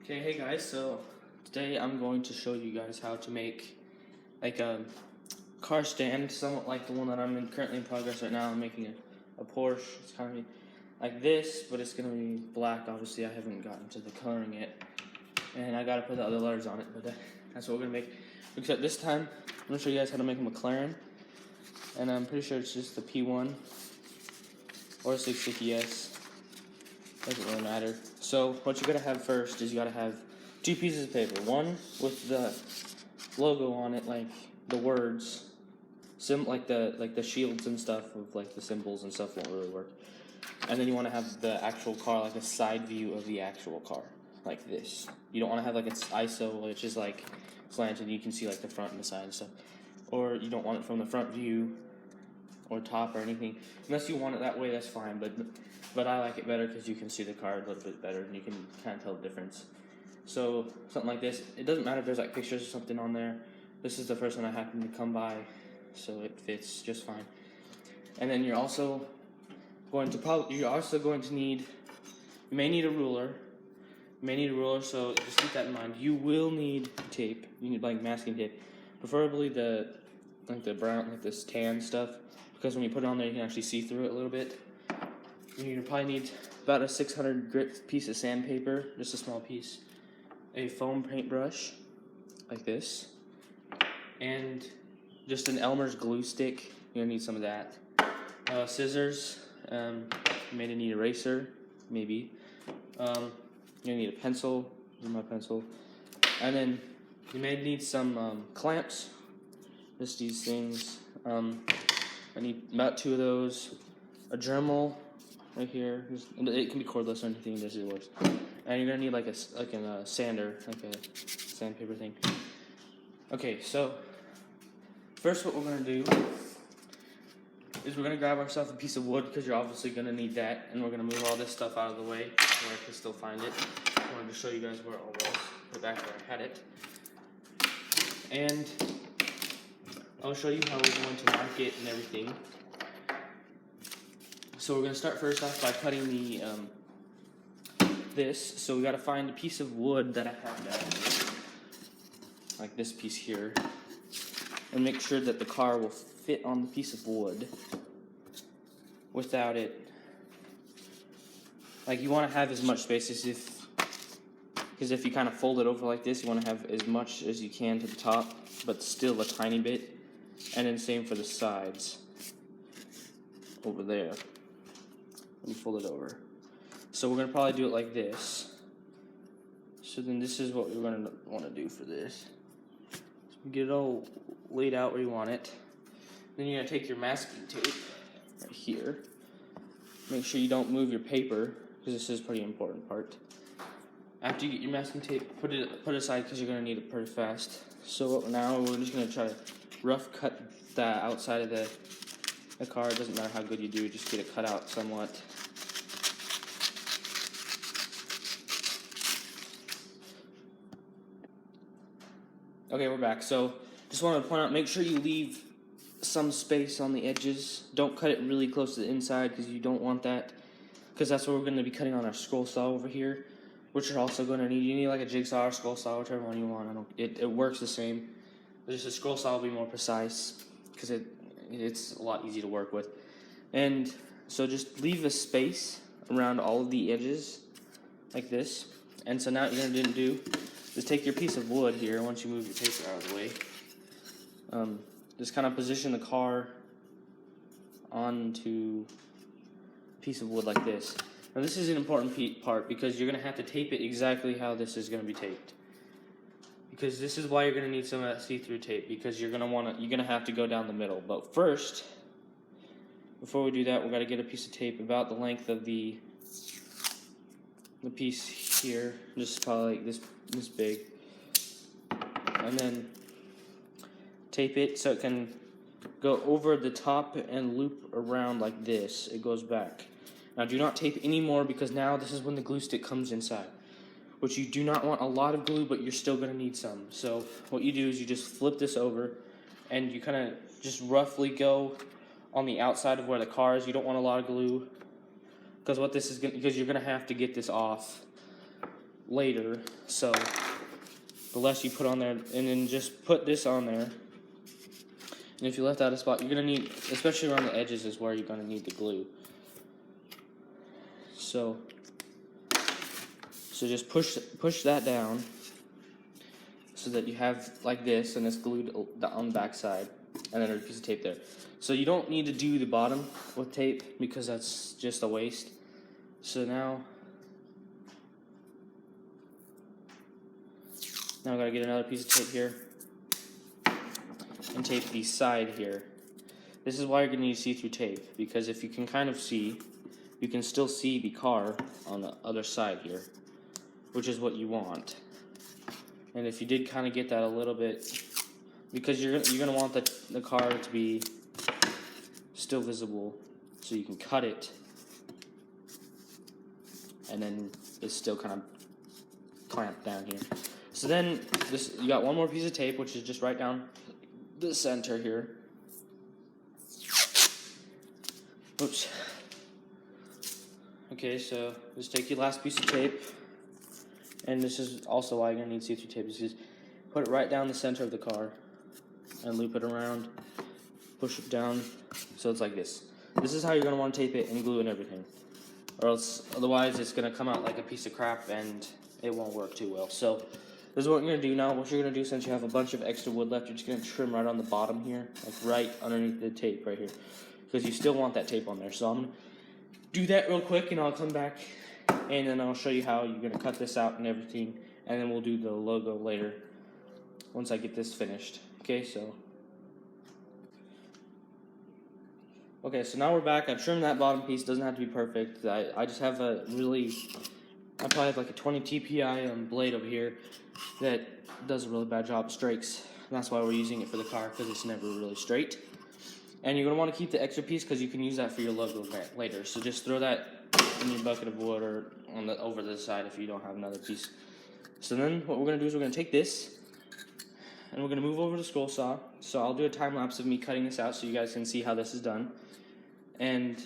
Okay, hey guys, so today I'm going to show you guys how to make like a car stand, somewhat like the one that I'm currently in progress right now. I'm making a Porsche. It's kind of like this, but it's going to be black. Obviously, I haven't gotten to the coloring yet, and I got to put the other letters on it, but that's what we're going to make. Except this time, I'm going to show you guys how to make a Mclaren, and I'm pretty sure it's just the P1 or 650S. Doesn't really matter. So what you gotta have first is you gotta have two pieces of paper. One with the logo on it, like the words, like the shields and stuff of like the symbols and stuff won't really work. And then you want to have the actual car, like a side view of the actual car, like this. You don't want to have like its ISO, which is like slanted. You can see like the front and the side and stuff. Or you don't want it from the front view or top or anything. Unless you want it that way, that's fine. But I like it better because you can see the car a little bit better and you can kind of tell the difference. So something like this, it doesn't matter if there's like pictures or something on there. This is the first one I happened to come by, so it fits just fine. And then you're also going to need, you may need a ruler. So just keep that in mind. You will need tape. You need like masking tape, preferably the brown, like this tan stuff, because when you put it on there, you can actually see through it a little bit. You probably need about a 600 grit piece of sandpaper, just a small piece, a foam paintbrush, like this, and just an Elmer's glue stick. You're gonna need some of that. Scissors. You may need an eraser, maybe. You're gonna need a pencil. Here's my pencil. And then you may need some clamps. Just these things. I need about 2 of those. A Dremel. Right here, it can be cordless or anything, just it works. And you're gonna need like a sander, like a sandpaper thing. Okay, so first what we're gonna do is we're gonna grab ourselves a piece of wood, because you're obviously gonna need that, and we're gonna move all this stuff out of the way where I can still find it. I wanted to show you guys where it all was, put it back where I had it, and I'll show you how we're going to mark it and everything. So we're going to start first off by cutting the this. So we got to find a piece of wood that I have down here, like this piece here, and make sure that the car will fit on the piece of wood without it. Like you want to have as much space because if you kind of fold it over like this, you want to have as much as you can to the top, but still a tiny bit. And then same for the sides over there. Let me fold it over. So we're going to probably do it like this. So then this is what we're going to want to do for this. So get it all laid out where you want it. Then you're going to take your masking tape right here. Make sure you don't move your paper, because this is a pretty important part. After you get your masking tape, put it aside, because you're going to need it pretty fast. So now we're just going to try to rough cut the outside of the car. It doesn't matter how good you do, just get it cut out somewhat. Okay, we're back. So just wanted to point out, make sure you leave some space on the edges. Don't cut it really close to the inside, because you don't want that, because that's what we're going to be cutting on our scroll saw over here, which you're also going to need. You need like a jigsaw or scroll saw, whichever one you want. It works the same. Just a scroll saw will be more precise, because it's a lot easier to work with. And so just leave a space around all of the edges like this. And so now what you're going to do is take your piece of wood here, once you move your paper out of the way. Just kind of position the car onto a piece of wood like this. Now this is an important part, because you're going to have to tape it exactly how this is going to be taped. Because this is why you're going to need some of that see-through tape, because you're going to have to go down the middle. But first, before we do that, we've got to get a piece of tape about the length of the piece here, just probably like this big, and then tape it so it can go over the top and loop around like this. It goes back. Now do not tape any more, because now this is when the glue stick comes inside, which you do not want a lot of glue, but you're still going to need some. So what you do is you just flip this over, and you kind of just roughly go on the outside of where the car is. You don't want a lot of glue, because you're going to have to get this off later, so the less you put on there, and then just put this on there. And if you left out a spot, you're gonna need, especially around the edges, is where you're gonna need the glue. So just push that down so that you have like this, and it's glued on the back side, and then there's a piece of tape there. So you don't need to do the bottom with tape because that's just a waste. So now I gotta get another piece of tape here and tape the side here. This is why you're gonna need see-through tape, because if you can kind of see, you can still see the car on the other side here, which is what you want. And if you did kind of get that a little bit, because you're gonna want the car to be still visible, so you can cut it, and then it's still kind of clamped down here. So then you got one more piece of tape, which is just right down the center here. Oops. Okay, so just take your last piece of tape, and this is also why you're gonna need see-through tape. Is just put it right down the center of the car and loop it around, push it down so it's like this. This is how you're gonna want to tape it and glue and everything, or else otherwise it's gonna come out like a piece of crap and it won't work too well. So this is what you're gonna do now. What you're gonna do, since you have a bunch of extra wood left, you're just gonna trim right on the bottom here, like right underneath the tape right here, because you still want that tape on there. So I'm gonna do that real quick, and I'll come back and then I'll show you how you're gonna cut this out and everything, and then we'll do the logo later once I get this finished. Okay, so now we're back. I've trimmed that bottom piece. Doesn't have to be perfect. I just have I probably have like a 20 TPI blade over here that does a really bad job of strakes. And that's why we're using it for the car, because it's never really straight. And you're going to want to keep the extra piece because you can use that for your logo later. So just throw that in your bucket of wood or over the side if you don't have another piece. So then what we're going to do is we're going to take this and we're going to move over to the scroll saw. So I'll do a time lapse of me cutting this out so you guys can see how this is done. And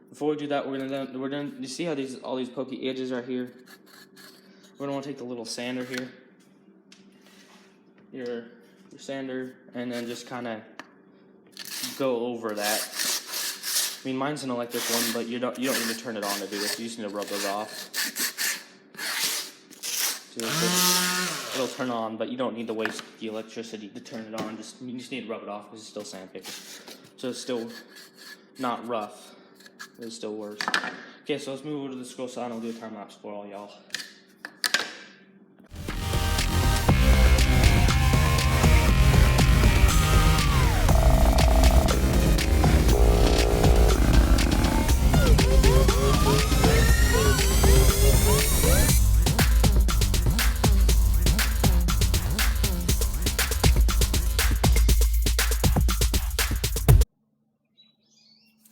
before we do that, you see how all these pokey edges are here? We're gonna want to take the little sander here, your sander, and then just kind of go over that. I mean, mine's an electric one, but you don't need to turn it on to do this. You just need to rub those off. So it'll turn on, but you don't need to waste the electricity to turn it on. You just need to rub it off because it's still sandpaper, so it's still not rough. It still works. Okay, so let's move over to the scroll saw and I'll do a time lapse for all y'all.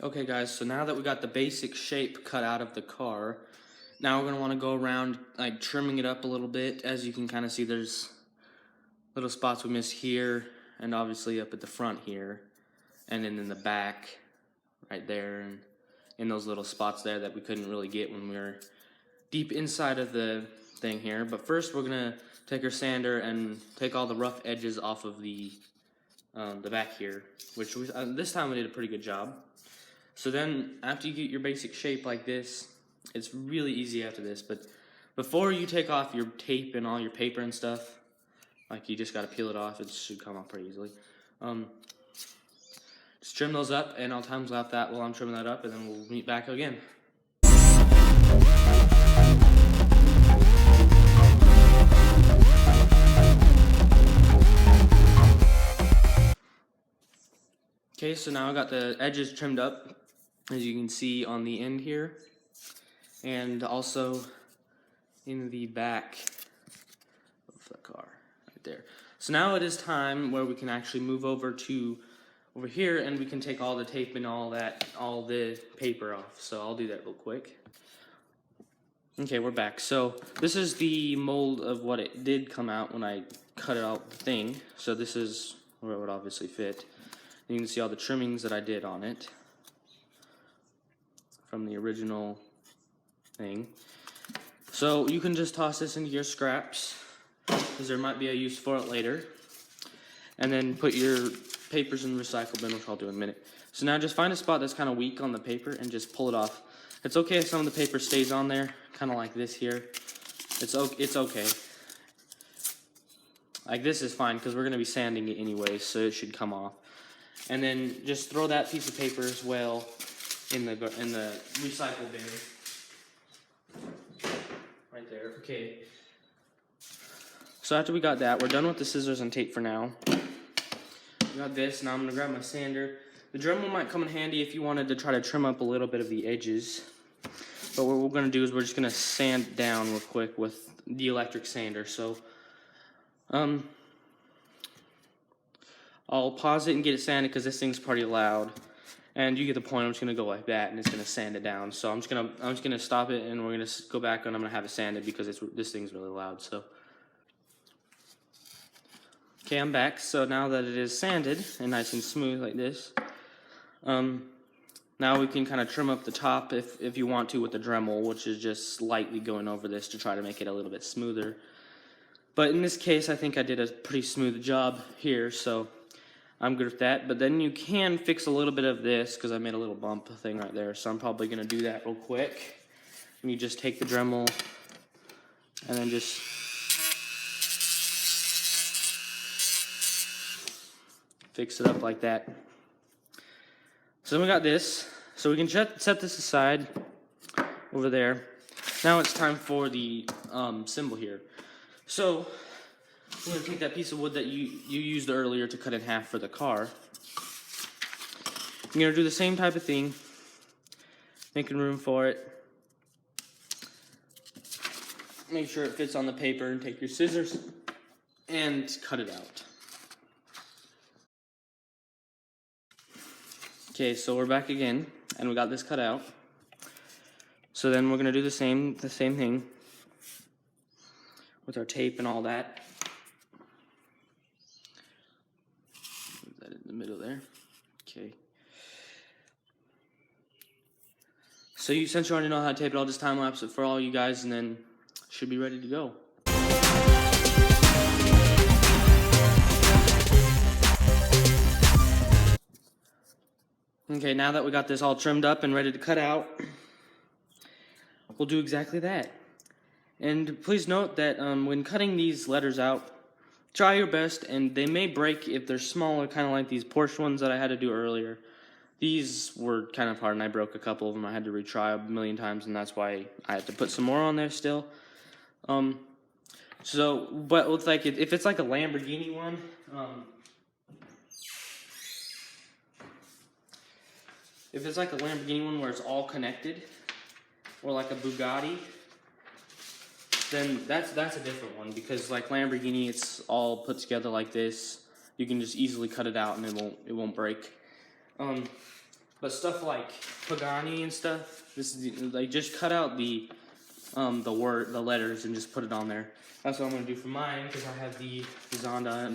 Okay guys, so now that we got the basic shape cut out of the car, now we're going to want to go around like trimming it up a little bit. As you can kind of see, there's little spots we missed here, and obviously up at the front here, and then in the back right there, and in those little spots there that we couldn't really get when we were deep inside of the thing here. But first we're going to take our sander and take all the rough edges off of the back here, which this time we did a pretty good job. So then after you get your basic shape like this, it's really easy after this, but before you take off your tape and all your paper and stuff, like you just got to peel it off, it should come off pretty easily. Just trim those up, and I'll time lapse that while I'm trimming that up, and then we'll meet back again. Okay, so now I got the edges trimmed up, as you can see on the end here, and also in the back of the car, right there. So now it is time where we can actually move over here, and we can take all the tape and all the paper off. So I'll do that real quick. Okay, we're back. So this is the mold of what it did come out when I cut it out the thing. So this is where it would obviously fit. You can see all the trimmings that I did on it from the original thing. So you can just toss this into your scraps, because there might be a use for it later. And then put your papers in the recycle bin, which I'll do in a minute. So now just find a spot that's kind of weak on the paper and just pull it off. It's okay if some of the paper stays on there, kind of like this here. It's okay. Like this is fine because we're going to be sanding it anyway, so it should come off. And then just throw that piece of paper as well in the recycle bin. Right there. Okay. So after we got that, we're done with the scissors and tape for now. We got this. Now I'm going to grab my sander. The Dremel might come in handy if you wanted to try to trim up a little bit of the edges. But what we're going to do is we're just going to sand down real quick with the electric sander. So I'll pause it and get it sanded because this thing's pretty loud. And you get the point. I'm just going to go like that and it's going to sand it down. So I'm just going to stop it and we're going to go back and I'm going to have it sanded because this thing's really loud. So okay, I'm back. So now that it is sanded and nice and smooth like this, now we can kind of trim up the top if you want to with the Dremel, which is just slightly going over this to try to make it a little bit smoother. But in this case, I think I did a pretty smooth job here, so I'm good with that. But then you can fix a little bit of this because I made a little bump thing right there, so I'm probably going to do that real quick. And you just take the Dremel and then just fix it up like that. So then we got this. So we can set this aside over there. Now it's time for the symbol here. So we're going to take that piece of wood that you used earlier to cut in half for the car. I'm going to do the same type of thing, making room for it. Make sure it fits on the paper and take your scissors and cut it out. Okay, so we're back again, and we got this cut out. So then we're gonna do the same thing with our tape and all that. Put that in the middle there. Okay. So since you already know how to tape it, I'll just time lapse it for all you guys, and then should be ready to go. Okay, now that we got this all trimmed up and ready to cut out, we'll do exactly that. And please note that when cutting these letters out, try your best, and they may break if they're smaller, kind of like these Porsche ones that I had to do earlier. These were kind of hard, and I broke a couple of them. I had to retry a million times, and that's why I had to put some more on there still. But with like if it's like a Lamborghini one, if it's like a Lamborghini one where it's all connected, or like a Bugatti, then that's a different one, because like Lamborghini, it's all put together like this. You can just easily cut it out and it won't break. But stuff like Pagani and stuff, this is like just cut out the letters and just put it on there. That's what I'm gonna do for mine, because I have the Zonda,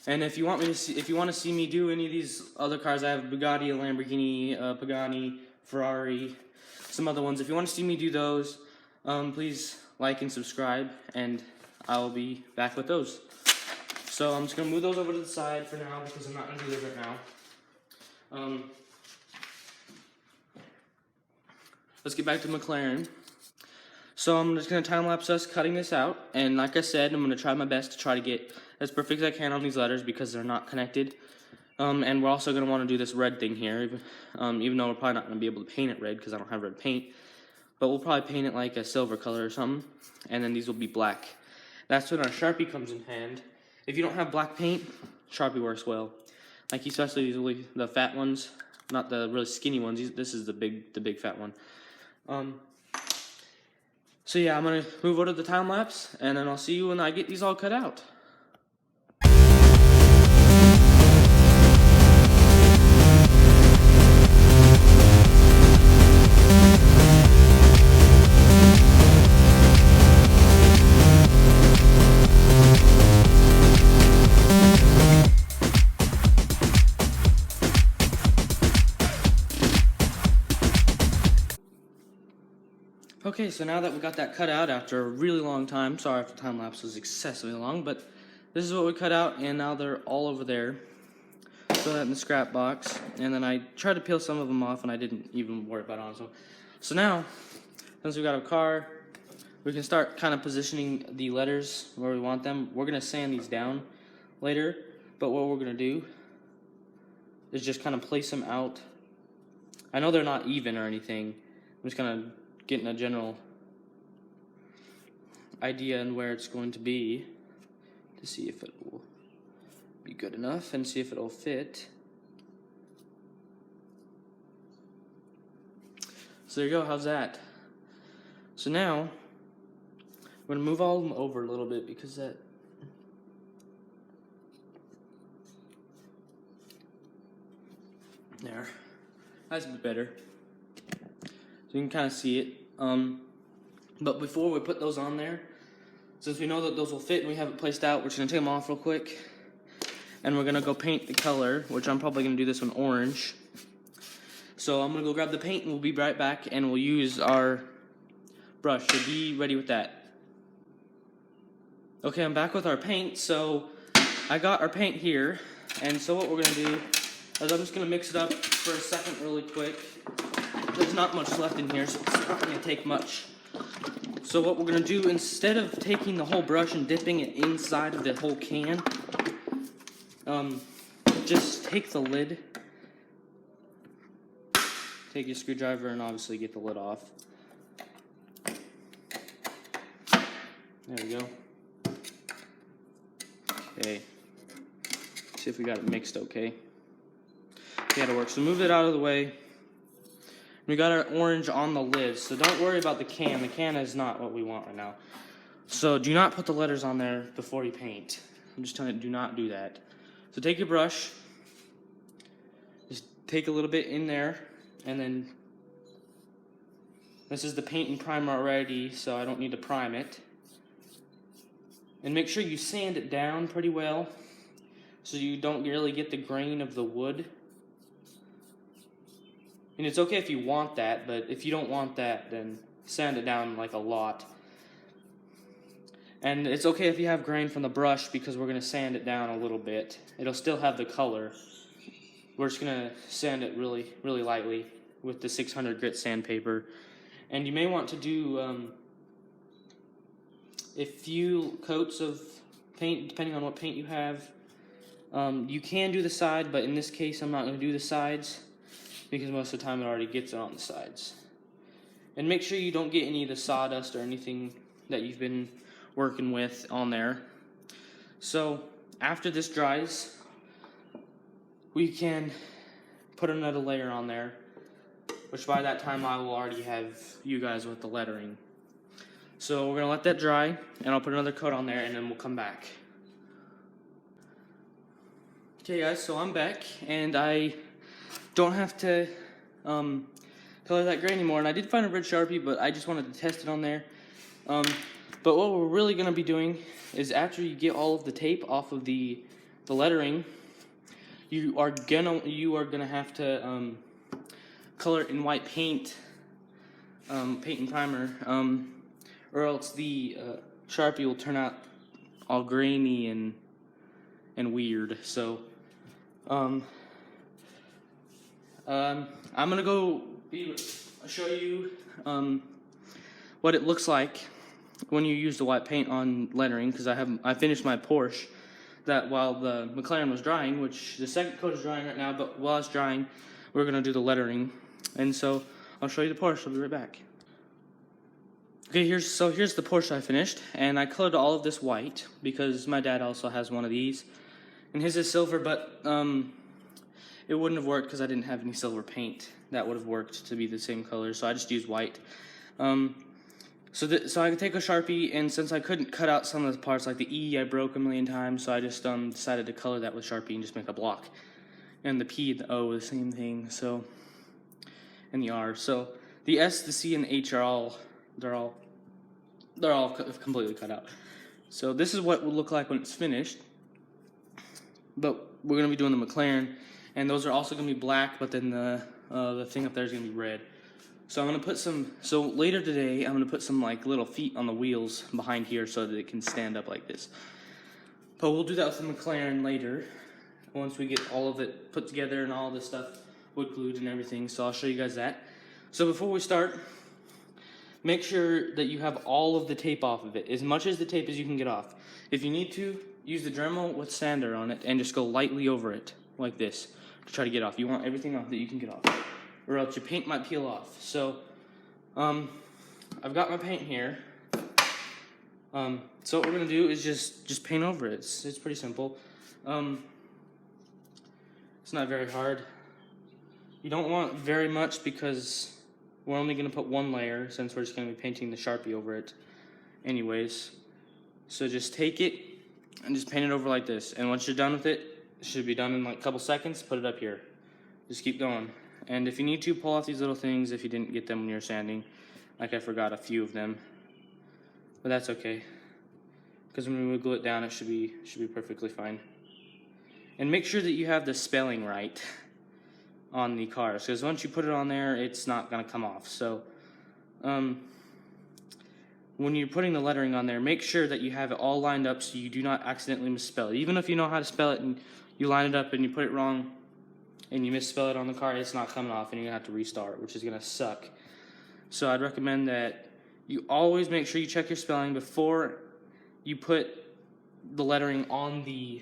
and if you want to see me do any of these other cars, I have Bugatti, a Lamborghini, Pagani, Ferrari, some other ones. If you want to see me do those, please like and subscribe, and I will be back with those. So I'm just gonna move those over to the side for now because I'm not gonna do those right now. Let's get back to Mclaren. So I'm just going to time-lapse us cutting this out, and like I said, I'm going to try my best to try to get as perfect as I can on these letters because they're not connected. And we're also going to want to do this red thing here, even though we're probably not going to be able to paint it red because I don't have red paint. But we'll probably paint it like a silver color or something, and then these will be black. That's when our Sharpie comes in hand. If you don't have black paint, Sharpie works well. Like especially the fat ones, not the really skinny ones. This is the big fat one. So yeah, I'm going to move over to the time lapse, and then I'll see you when I get these all cut out. Okay, Okay, so now that we got that cut out after a really long time, sorry if the time lapse was excessively long, but this is what we cut out, and now they're all over there. Throw that in the scrap box, and then I tried to peel some of them off, and I didn't even worry about it. So now, since we got a car, we can start kind of positioning the letters where we want them. We're going to sand these down later, but what we're going to do is just kind of place them out. I know they're not even or anything. I'm just kind of getting a general idea on where it's going to be to see if it will be good enough and see if it'll fit. So there you go, how's that? So now, I'm going to move all of them over a little bit because that there. That's a bit better. So you can kind of see it. But before we put those on there, since we know that those will fit and we have it placed out, we're just going to take them off real quick. And we're going to go paint the color, which I'm probably going to do this one orange. So I'm going to go grab the paint and we'll be right back, and we'll use our brush. So be ready with that. Okay, I'm back with our paint. So I got our paint here. And so what we're going to do is I'm just going to mix it up for a second really quick. There's not much left in here, so it's not going to take much. So what we're going to do, instead of taking the whole brush and dipping it inside of the whole can, just take the lid, take your screwdriver, and obviously get the lid off. There we go. Okay. See if we got it mixed okay. Yeah, it'll work. So move it out of the way. We got our orange on the lid, so don't worry about the can. The can is not what we want right now. So do not put the letters on there before you paint. I'm just telling you, do not do that. So take your brush, just take a little bit in there, and then this is the paint and primer already, so I don't need to prime it. And make sure you sand it down pretty well so you don't really get the grain of the wood. And it's okay if you want that, but if you don't want that, then sand it down like a lot. And it's okay if you have grain from the brush because we're going to sand it down a little bit. It'll still have the color. We're just going to sand it really, really lightly with the 600 grit sandpaper. And you may want to do a few coats of paint, depending on what paint you have. You can do the side, but in this case I'm not going to do the sides, because most of the time it already gets it on the sides. And make sure you don't get any of the sawdust or anything that you've been working with on there. So after this dries, we can put another layer on there, which by that time I will already have you guys with the lettering. So we're going to let that dry, and I'll put another coat on there, and then we'll come back. Okay guys, so I'm back, and I don't have to color that gray anymore, and I did find a red Sharpie, but I just wanted to test it on there. But what we're really going to be doing is, after you get all of the tape off of the lettering, you are gonna have to color it in white paint, paint and primer, or else the Sharpie will turn out all grainy and weird. So I'm gonna go show you what it looks like when you use the white paint on lettering, because I finished my Porsche that while the Mclaren was drying, which the second coat is drying right now, but while it's drying, we're gonna do the lettering. And so I'll show you the Porsche. I'll be right back. Okay, here's the Porsche I finished, and I colored all of this white because my dad also has one of these, and his is silver, but it wouldn't have worked because I didn't have any silver paint that would have worked to be the same color, so I just used white. So I could take a Sharpie, and since I couldn't cut out some of the parts, like the E I broke a million times, so I just decided to color that with Sharpie and just make a block. And the P and the O, the same thing, so, and the R. So the S, the C, and the H are they're all completely cut out. So this is what it will look like when it's finished. But we're going to be doing the McLaren, and those are also going to be black, but then the thing up there is going to be red. So I'm gonna put some. So later today, I'm gonna put some like little feet on the wheels behind here so that it can stand up like this. But we'll do that with the Mclaren later, once we get all of it put together and all this stuff wood glued and everything. So I'll show you guys that. So before we start, make sure that you have all of the tape off of it, as much as the tape as you can get off. If you need to, use the Dremel with sander on it and just go lightly over it like this to try to get off. You want everything off that you can get off, or else your paint might peel off. So I've got my paint here. So what we're gonna do is just paint over it. It's pretty simple. It's not very hard. You don't want very much because we're only gonna put one layer since we're just gonna be painting the Sharpie over it anyways. So just take it and just paint it over like this. And once you're done with it, it should be done in like a couple seconds, put it up here. Just keep going. And if you need to, pull off these little things if you didn't get them when you were sanding. Like I forgot a few of them. But that's okay. Because when we wiggle it down, it should be perfectly fine. And make sure that you have the spelling right on the cars, because once you put it on there, it's not going to come off. So when you're putting the lettering on there, make sure that you have it all lined up so you do not accidentally misspell it. Even if you know how to spell it and you line it up and you put it wrong and you misspell it on the car, it's not coming off and you're going to have to restart, which is going to suck. So I'd recommend that you always make sure you check your spelling before you put the lettering on the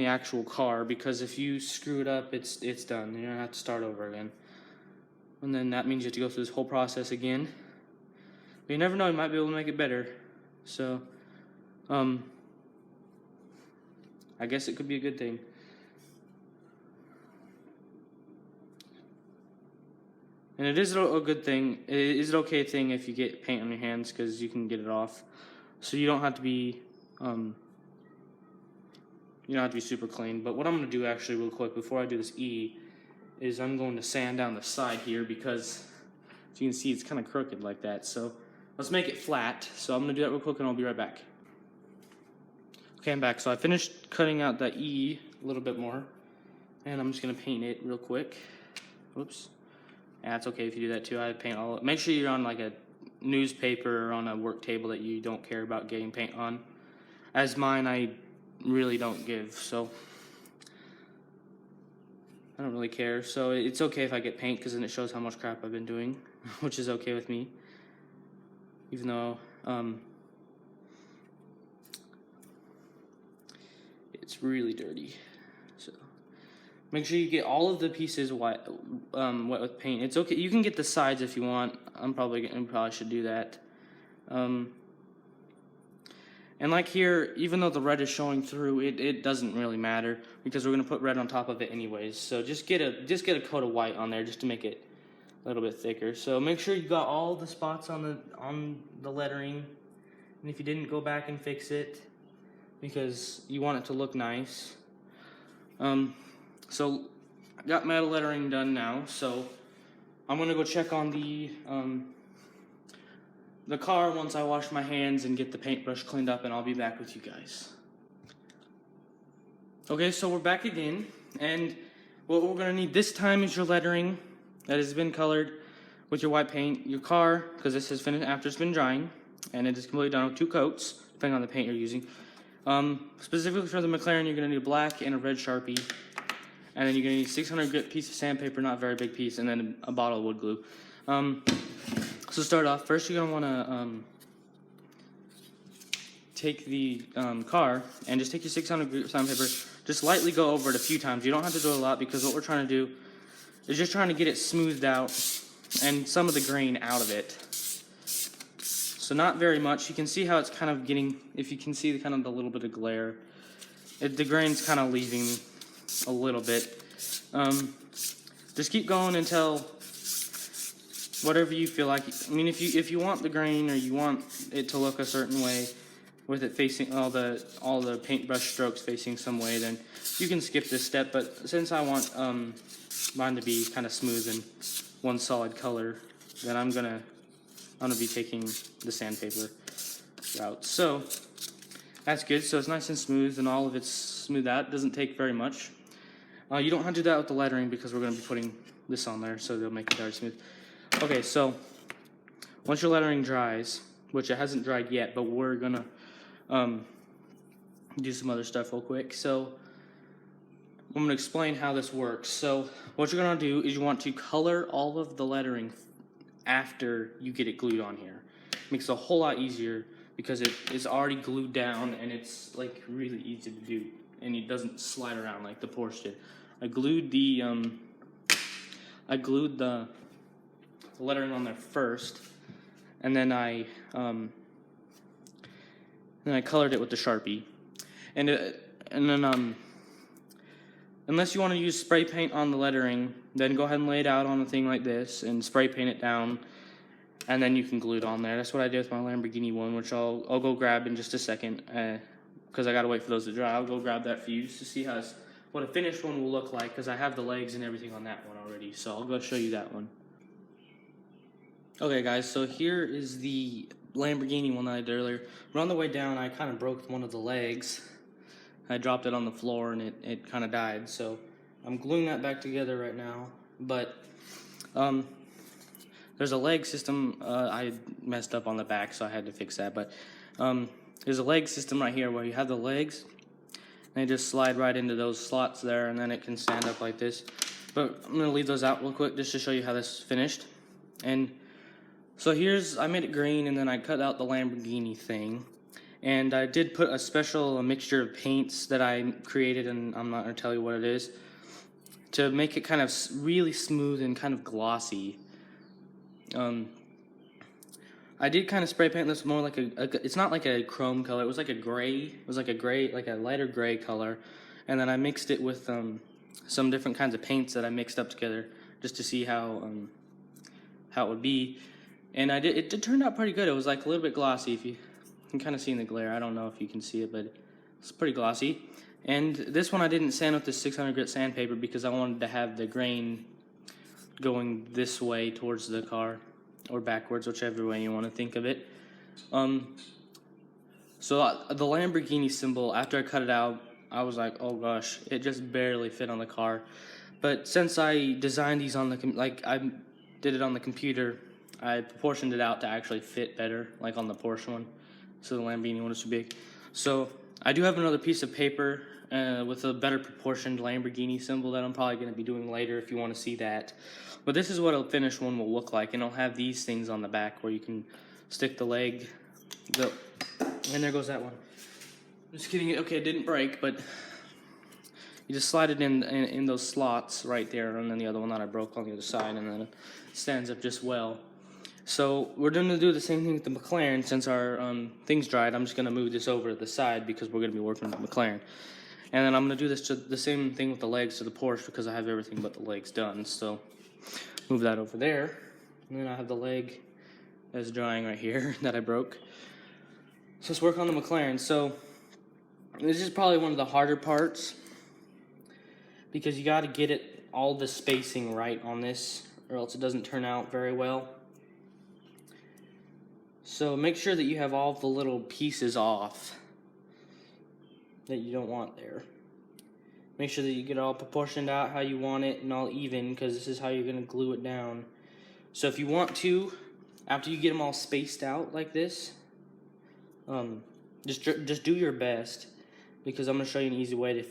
actual car, because if you screw it up, it's done. You're gonna have to start over again, and then that means you have to go through this whole process again. But you never know, you might be able to make it better. So I guess it could be a good thing. And it is a good thing. It is an okay thing if you get paint on your hands, because you can get it off. So you don't have to be super clean. But what I'm going to do actually real quick before I do this E is I'm going to sand down the side here, because as you can see, it's kind of crooked like that. So let's make it flat. So I'm going to do that real quick and I'll be right back. Okay, I'm back. So I finished cutting out that E a little bit more, and I'm just going to paint it real quick. Whoops. Yeah, it's okay if you do that too. I paint all. Make sure you're on like a newspaper or on a work table that you don't care about getting paint on. As mine, I really don't give, so I don't really care. So it's okay if I get paint, because then it shows how much crap I've been doing, which is okay with me, even though it's really dirty. So make sure you get all of the pieces wet with paint. It's okay. You can get the sides if you want. I probably should do that. And like here, even though the red is showing through, it doesn't really matter, because we're gonna put red on top of it anyways. So just get a coat of white on there just to make it a little bit thicker. So make sure you got all the spots on the lettering, and if you didn't, go back and fix it, because you want it to look nice. So I got my lettering done now, so I'm gonna go check on the car once I wash my hands and get the paintbrush cleaned up, and I'll be back with you guys. Okay, so we're back again, and what we're gonna need this time is your lettering that has been colored with your white paint, your car, because this has finished after it's been drying, and it is completely done with 2 coats, depending on the paint you're using. Specifically for the Mclaren, you're gonna need a black and a red Sharpie, and then you're gonna need a 600 grit piece of sandpaper, not a very big piece, and then a bottle of wood glue. So start off, first you're going to want to take the car and just take your 600 grit sandpaper, just lightly go over it a few times. You don't have to do a lot, because what we're trying to do is just trying to get it smoothed out and some of the grain out of it. So not very much. You can see how it's kind of getting, if you can see the kind of the little bit of glare, the grain's kind of leaving a little bit. Just keep going until whatever you feel like. I mean, if you want the grain, or you want it to look a certain way, with it facing all the paintbrush strokes facing some way, then you can skip this step. But since I want mine to be kind of smooth and one solid color, then I'm gonna be taking the sandpaper route. So that's good. So it's nice and smooth, and all of it's smoothed out. It doesn't take very much. You don't have to do that with the lettering, because we're going to be putting this on there so they'll make it very smooth. Okay, so once your lettering dries, which it hasn't dried yet, but we're gonna do some other stuff real quick. So I'm gonna explain how this works. So what you're gonna do is you want to color all of the lettering after you get it glued on here. Makes it a whole lot easier because it is already glued down and it's like really easy to do, and it doesn't slide around like the Porsche did. I glued the lettering on there first, and then I colored it with the Sharpie, and then unless you want to use spray paint on the lettering, then go ahead and lay it out on a thing like this and spray paint it down, and then you can glue it on there. That's what I did with my Lamborghini one, which I'll go grab in just a second, because I gotta wait for those to dry. I'll go grab that for you to see what a finished one will look like, because I have the legs and everything on that one already. So I'll go show you that one. Okay guys, so here is the Lamborghini one that I did earlier. But on the way down, I kind of broke one of the legs. I dropped it on the floor and it kind of died. So I'm gluing that back together right now. But there's a leg system. I messed up on the back, so I had to fix that. But there's a leg system right here where you have the legs, and they just slide right into those slots there, and then it can stand up like this. But I'm gonna leave those out real quick just to show you how this is finished. And so I made it green, and then I cut out the Lamborghini thing. And I did put a mixture of paints that I created, and I'm not going to tell you what it is, to make it kind of really smooth and kind of glossy. I did kind of spray paint this more like it's not like a chrome color, it was like a gray, like a lighter gray color. And then I mixed it with some different kinds of paints that I mixed up together just to see how it would be. And it turned out pretty good. It was like a little bit glossy. If you can kind of see in the glare, I don't know if you can see it, but it's pretty glossy. And this one I didn't sand with the 600 grit sandpaper because I wanted to have the grain going this way towards the car, or backwards, whichever way you want to think of it. So the Lamborghini symbol, after I cut it out, I was like, oh gosh, it just barely fit on the car. But since I designed these on I did it on the computer, I proportioned it out to actually fit better, like on the Porsche one. So the Lamborghini one is too big. So I do have another piece of paper with a better proportioned Lamborghini symbol that I'm probably going to be doing later if you want to see that. But this is what a finished one will look like, and it'll have these things on the back where you can stick the leg. And there goes that one. Just kidding. Okay, it didn't break, but you just slide it in those slots right there, and then the other one that I broke on the other side, and then it stands up just well. So we're going to do the same thing with the Mclaren. Since our thing's dried, I'm just going to move this over to the side because we're going to be working with the Mclaren. And then I'm going to do the same thing with the legs to the Porsche because I have everything but the legs done. So move that over there. And then I have the leg that's drying right here that I broke. So let's work on the Mclaren. So this is probably one of the harder parts because you got to get all the spacing right on this, or else it doesn't turn out very well. So make sure that you have all the little pieces off that you don't want there. Make sure that you get it all proportioned out how you want it and all even, because this is how you're going to glue it down. So if you want to, after you get them all spaced out like this, just do your best, because I'm going to show you an easy way to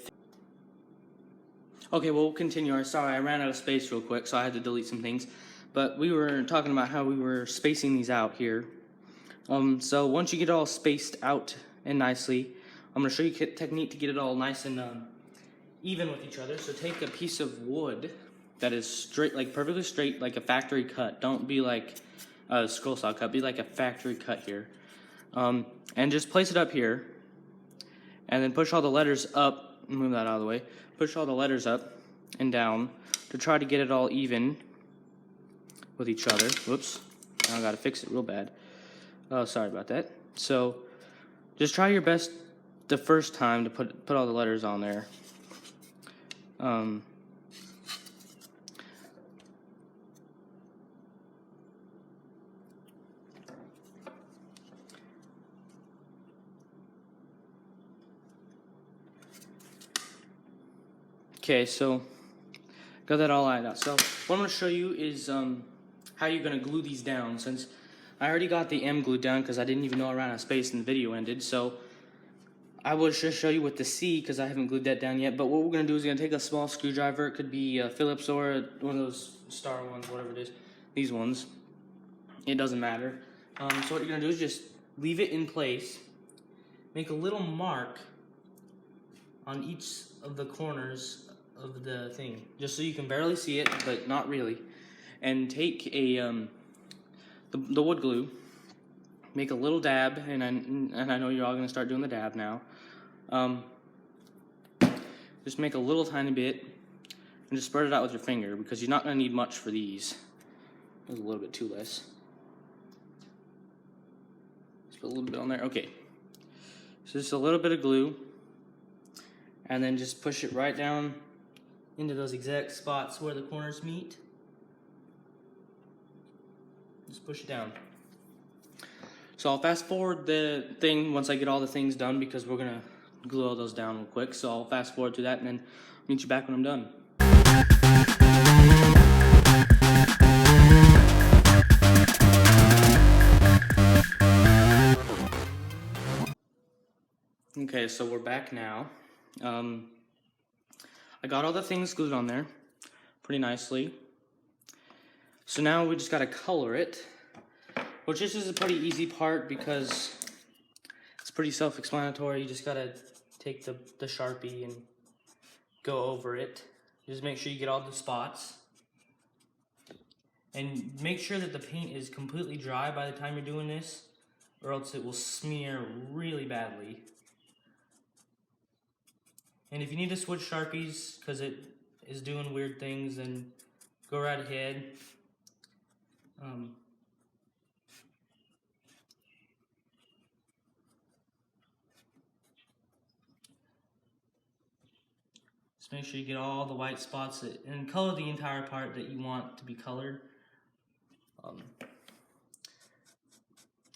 Okay, well, we'll continue. Sorry, I ran out of space real quick, so I had to delete some things. But we were talking about how we were spacing these out here. So once you get it all spaced out and nicely, I'm going to show you a technique to get it all nice and even with each other. So take a piece of wood that is straight, like perfectly straight, like a factory cut. Don't be like a scroll saw cut. Be like a factory cut here. And just place it up here. And then push all the letters up. Move that out of the way. Push all the letters up and down to try to get it all even with each other. Whoops. Now I got to fix it real bad. Oh, sorry about that. So just try your best the first time to put all the letters on there. Okay, so got that all lined out. So what I'm going to show you is how you're going to glue these down. Since I already got the M glued down because I didn't even know I ran out of space and the video ended. So I will just show you with the C because I haven't glued that down yet. But what we're going to do is we're going to take a small screwdriver. It could be Phillips or one of those star ones, whatever it is. These ones. It doesn't matter. So what you're going to do is just leave it in place. Make a little mark on each of the corners of the thing, just so you can barely see it, but not really. And take a the wood glue, make a little dab, and I know you're all gonna start doing the dab now. Just make a little tiny bit, and just spread it out with your finger because you're not gonna need much for these. There's a little bit too less. Just put a little bit on there. Okay. So just a little bit of glue, and then just push it right down into those exact spots where the corners meet. Just push it down. So I'll fast forward the thing once I get all the things done because we're gonna glue all those down real quick. So I'll fast forward to that and then meet you back when I'm done. Okay, so we're back now. I got all the things glued on there pretty nicely. So now we just gotta color it, which this is a pretty easy part because it's pretty self-explanatory. You just gotta take the Sharpie and go over it. Just make sure you get all the spots. And make sure that the paint is completely dry by the time you're doing this, or else it will smear really badly. And if you need to switch Sharpies because it is doing weird things, then go right ahead. Just make sure you get all the white spots and color the entire part that you want to be colored.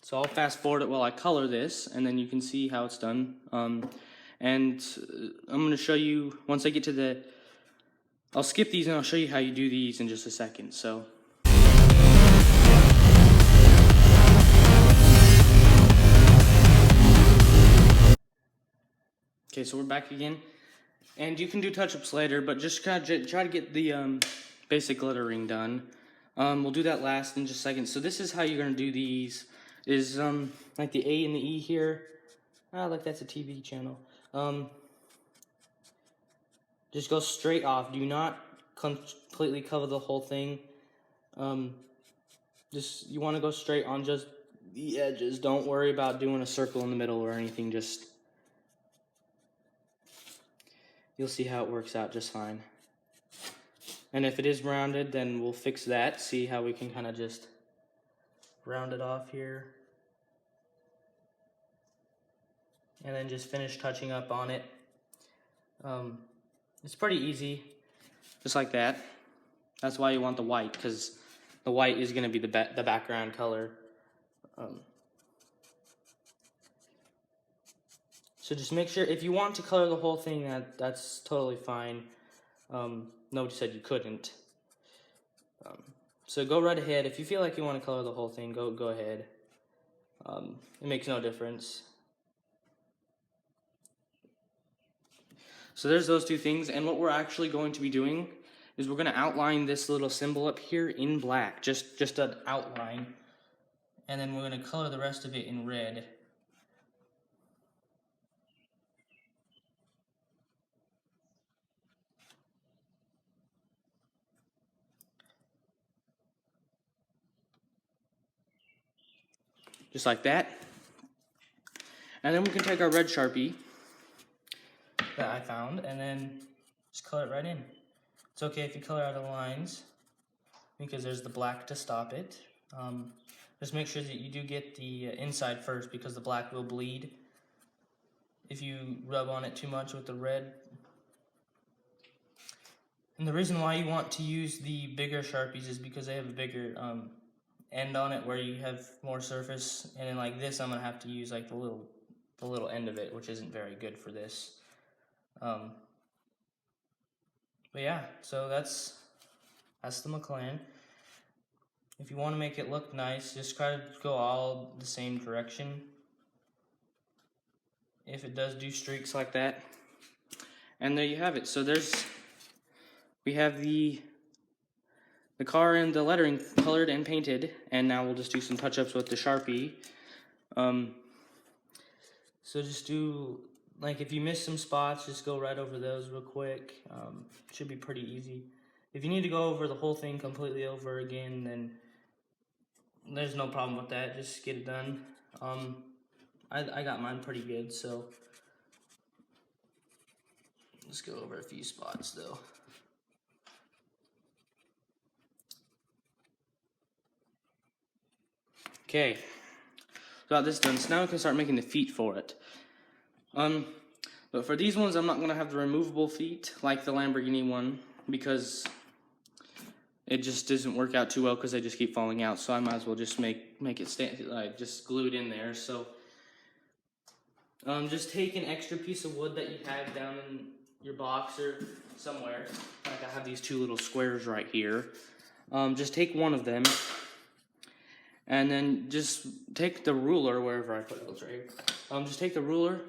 So I'll fast forward it while I color this, and then you can see how it's done. And I'm going to show you, once I get to I'll skip these and I'll show you how you do these in just a second. So. Okay, so we're back again. And you can do touch-ups later, but just kind of try to get the basic glittering done. We'll do that last in just a second. So this is how you're going to do these, is like the A and the E here. Like that's a TV channel. Just go straight off. Do not completely cover the whole thing. You want to go straight on just the edges. Don't worry about doing a circle in the middle or anything. Just you'll see how it works out just fine. And if it is rounded, then we'll fix that. See how we can kind of just round it off here. And then just finish touching up on it. It's pretty easy, just like that. That's why you want the white, because the white is going to be the background color. So just make sure, if you want to color the whole thing, that's totally fine. Nobody said you couldn't. So go right ahead. If you feel like you want to color the whole thing, go ahead. It makes no difference. So there's those two things, and what we're actually going to be doing is we're going to outline this little symbol up here in black, just an outline, and then we're going to color the rest of it in red. Just like that. And then we can take our red Sharpie that I found, and then just color it right in. It's okay if you color out of the lines, because there's the black to stop it. Just make sure that you do get the inside first, because the black will bleed if you rub on it too much with the red. And the reason why you want to use the bigger Sharpies is because they have a bigger end on it where you have more surface, and then like this I'm going to have to use like the little end of it, which isn't very good for this. But yeah, so that's That's the Mclaren. If you want to make it look nice, just try to go all the same direction. If it does do streaks like that. And there you have it. So we have the car and the lettering colored and painted, and now we'll just do some touch-ups with the Sharpie. So just do, like, if you miss some spots, just go right over those real quick. Should be pretty easy. If you need to go over the whole thing completely over again, then there's no problem with that. Just get it done. I got mine pretty good, so let's go over a few spots though. Okay, got this done. So now we can start making the feet for it. But for these ones, I'm not gonna have the removable feet like the Lamborghini one because it just doesn't work out too well because they just keep falling out. So I might as well just make it stand, like just glue it in there. So just take an extra piece of wood that you have down in your box or somewhere. Like I have these two little squares right here. Just take one of them, and then just take the ruler wherever I put it. Right here. Just take the ruler,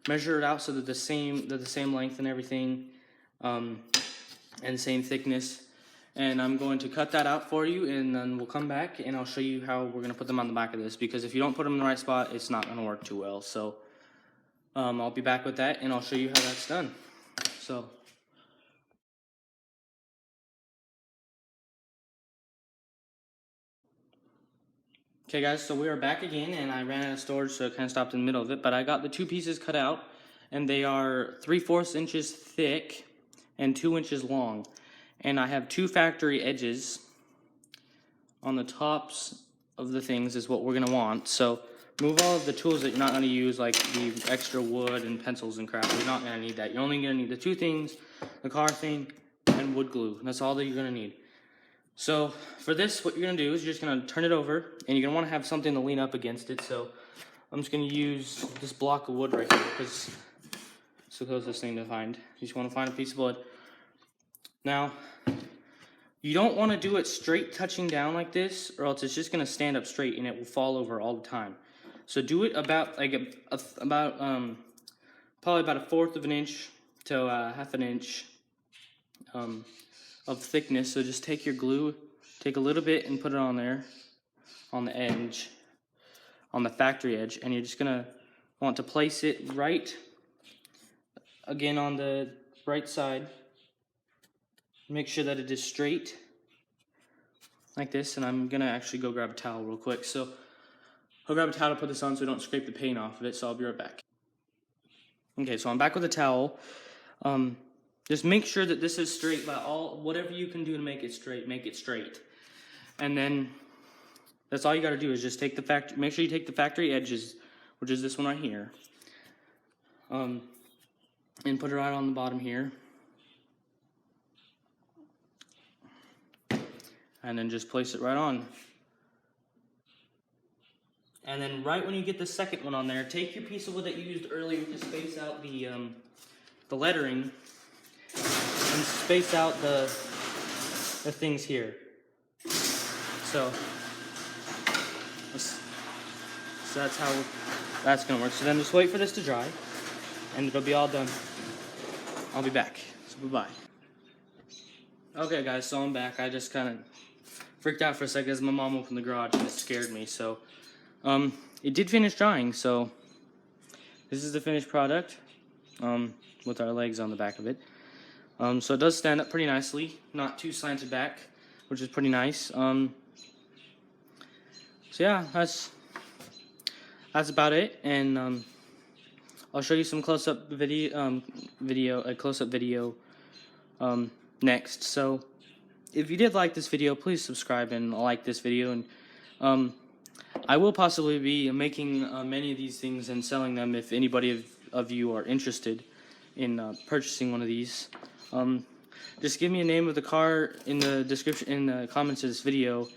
measure it out so that they're the same length and everything, and same thickness. And I'm going to cut that out for you, and then we'll come back and I'll show you how we're going to put them on the back of this, because if you don't put them in the right spot, it's not going to work too well. So I'll be back with that and I'll show you how that's done. So okay guys, so we are back again, and I ran out of storage, so it kind of stopped in the middle of it, but I got the two pieces cut out, and they are 3/4 inches thick and 2 inches long. And I have two factory edges on the tops of the things is what we're gonna want. So move all of the tools that you're not gonna use, like the extra wood and pencils and crap. You're not gonna need that. You're only gonna need the two things, the car thing and wood glue. That's all that you're gonna need. So for this, what you're gonna do is you're just gonna turn it over, and you're gonna wanna have something to lean up against it. So I'm just gonna use this block of wood right here because it's the closest thing to find. You just wanna find a piece of wood. Now, you don't want to do it straight touching down like this, or else it's just going to stand up straight and it will fall over all the time. So do it about like probably about 1/4 of an inch to 1/2 an inch of thickness. So just take your glue, take a little bit and put it on there, on the edge, on the factory edge, and you're just going to want to place it right again on the right side. Make sure that it is straight, like this, and I'm gonna actually go grab a towel real quick. So I'll grab a towel to put this on so we don't scrape the paint off of it, so I'll be right back. Okay, so I'm back with a towel. Just make sure that this is straight by whatever you can do to make it straight. And then that's all you gotta do is just take make sure you take the factory edges, which is this one right here, and put it right on the bottom here. And then just place it right on. And then right when you get the second one on there, take your piece of wood that you used earlier to space out the lettering, and space out the things here. So that's how that's gonna work. So then just wait for this to dry, and it'll be all done. I'll be back. So bye-bye. Okay guys, so I'm back. I just kind of freaked out for a second as my mom opened the garage and it scared me. So it did finish drying, so this is the finished product with our legs on the back of it. So it does stand up pretty nicely, not too slanted back, which is pretty nice. So yeah, that's about it, and I'll show you some close-up video next. So if you did like this video, please subscribe and like this video, and I will possibly be making many of these things and selling them if anybody of you are interested in purchasing one of these. Just give me a name of the car in the description, in the comments of this video.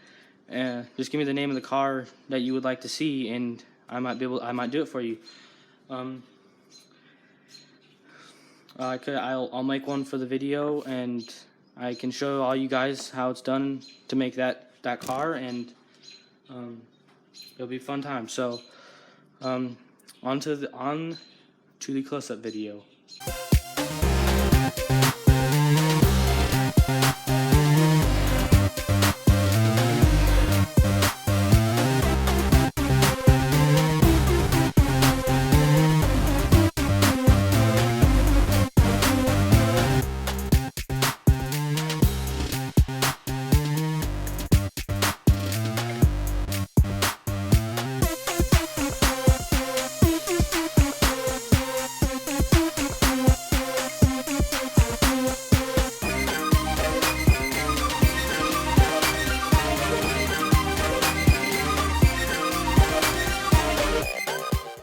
Just give me the name of the car that you would like to see, and I might do it for you. I'll make one for the video, and I can show all you guys how it's done to make that car, and it'll be a fun time. So on to the close-up video.